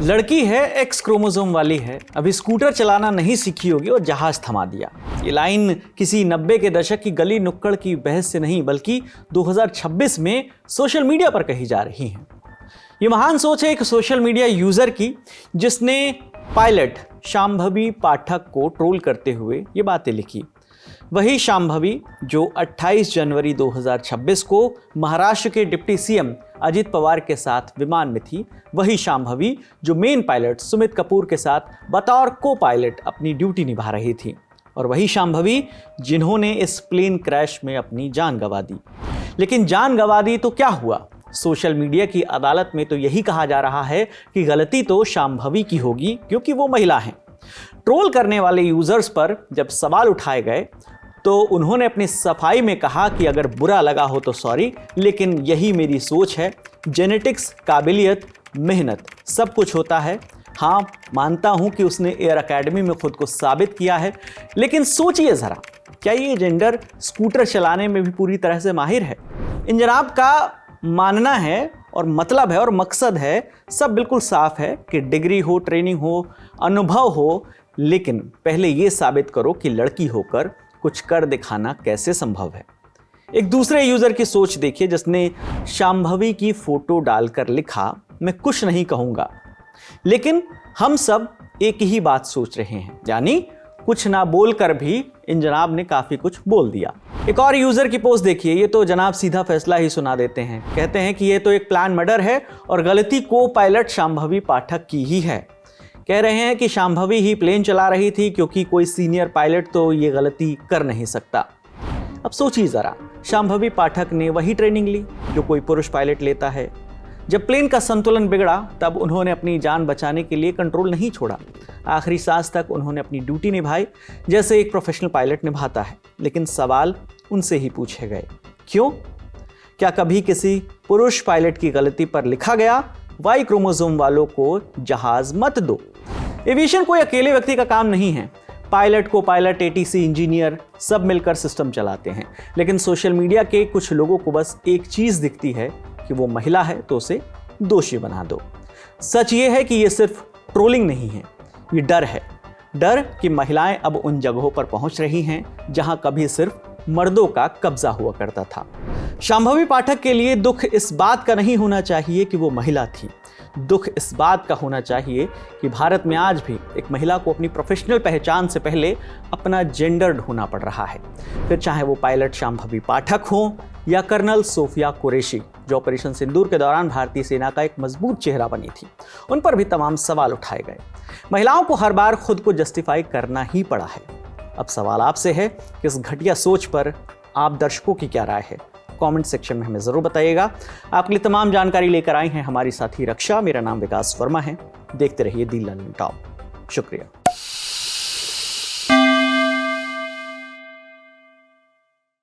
लड़की है, x chromosome वाली है, अभी स्कूटर चलाना नहीं सीखी होगी और जहाज थमा दिया। ये लाइन किसी 90 के दशक की गली नुक्कड़ की बहस से नहीं बल्कि 2026 में सोशल मीडिया पर कही जा रही है। ये महान सोच है एक सोशल मीडिया यूजर की, जिसने पायलट शांभवी पाठक को ट्रोल करते हुए ये बातें लिखी। वही शांभवी जो 28 जनवरी 2026 को महाराष्ट्र के डिप्टी सीएम अजित पवार के साथ विमान में थी। वही शांभवी जो मेन पायलट सुमित कपूर के साथ बतौर को पायलट अपनी ड्यूटी निभा रही थी। और वही शांभवी जिन्होंने इस प्लेन क्रैश में अपनी जान गंवा दी। लेकिन जान गंवा दी तो क्या हुआ? सोशल मीडिया की अदालत में तो यही कहा जा रहा है कि गलती तो शांभवी की होगी क्योंकि वो महिला हैं। ट्रोल करने वाले यूजर्स पर जब सवाल उठाए गए तो उन्होंने अपनी सफाई में कहा कि अगर बुरा लगा हो तो सॉरी, लेकिन यही मेरी सोच है। जेनेटिक्स, काबिलियत, मेहनत सब कुछ होता है। हाँ, मानता हूं कि उसने एयर एकेडमी में खुद को साबित किया है, लेकिन सोचिए ज़रा, क्या ये जेंडर स्कूटर चलाने में भी पूरी तरह से माहिर है? इन जनाब का मानना है और मतलब है और मकसद है, सब बिल्कुल साफ है कि डिग्री हो, ट्रेनिंग हो, अनुभव हो, लेकिन पहले ये साबित करो कि लड़की होकर कुछ कर दिखाना कैसे संभव है। एक दूसरे यूजर की सोच देखिए, जिसने शांभवी की फोटो डालकर लिखा, मैं कुछ नहीं कहूंगा, लेकिन हम सब एक ही बात सोच रहे हैं, यानी कुछ ना बोलकर भी इन जनाब ने काफी कुछ बोल दिया। एक और यूजर की पोस्ट देखिए, ये तो जनाब सीधा फैसला ही सुना देते हैं। कहते हैं कि ये तो एक प्लान मर्डर है और गलती को पायलट शांभवी पाठक की ही है। कह रहे हैं कि शांभवी ही प्लेन चला रही थी क्योंकि कोई सीनियर पायलट तो ये गलती कर नहीं सकता। अब सोचिए ज़रा, शांभवी पाठक ने वही ट्रेनिंग ली जो कोई पुरुष पायलट लेता है। जब प्लेन का संतुलन बिगड़ा तब उन्होंने अपनी जान बचाने के लिए कंट्रोल नहीं छोड़ा। आखिरी सांस तक उन्होंने अपनी ड्यूटी निभाई जैसे एक प्रोफेशनल पायलट निभाता है। लेकिन सवाल उनसे ही पूछे गए, क्यों? क्या कभी किसी पुरुष पायलट की गलती पर लिखा गया, वाई क्रोमोसोम वालों को जहाज मत दो? एविएशन कोई अकेले व्यक्ति का काम नहीं है। पायलट को पायलट, एटीसी, इंजीनियर सब मिलकर सिस्टम चलाते हैं। लेकिन सोशल मीडिया के कुछ लोगों को बस एक चीज़ दिखती है कि वो महिला है तो उसे दोषी बना दो। सच ये है कि ये सिर्फ ट्रोलिंग नहीं है, ये डर है। डर कि महिलाएं अब उन जगहों पर पहुंच रही हैं जहां कभी सिर्फ मर्दों का कब्जा हुआ करता था। शांभवी पाठक के लिए दुख इस बात का नहीं होना चाहिए कि वो महिला थी। दुख इस बात का होना चाहिए कि भारत में आज भी एक महिला को अपनी प्रोफेशनल पहचान से पहले अपना जेंडर ढूंढना पड़ रहा है। फिर चाहे वो पायलट शांभवी पाठक हो या कर्नल सोफिया कुरैशी, जो ऑपरेशन सिंदूर के दौरान भारतीय सेना का एक मजबूत चेहरा बनी थी। उन पर भी तमाम सवाल उठाए गए। महिलाओं को हर बार खुद को जस्टिफाई करना ही पड़ा है। अब सवाल आपसे है कि इस घटिया सोच पर आप दर्शकों की क्या राय है? कमेंट सेक्शन में हमें ज़रूर बताइएगा। आपके लिए तमाम जानकारी लेकर आई हैं हमारी साथी रक्षा। मेरा नाम विकास वर्मा है। देखते रहिए दी लर्निंग टॉप। शुक्रिया।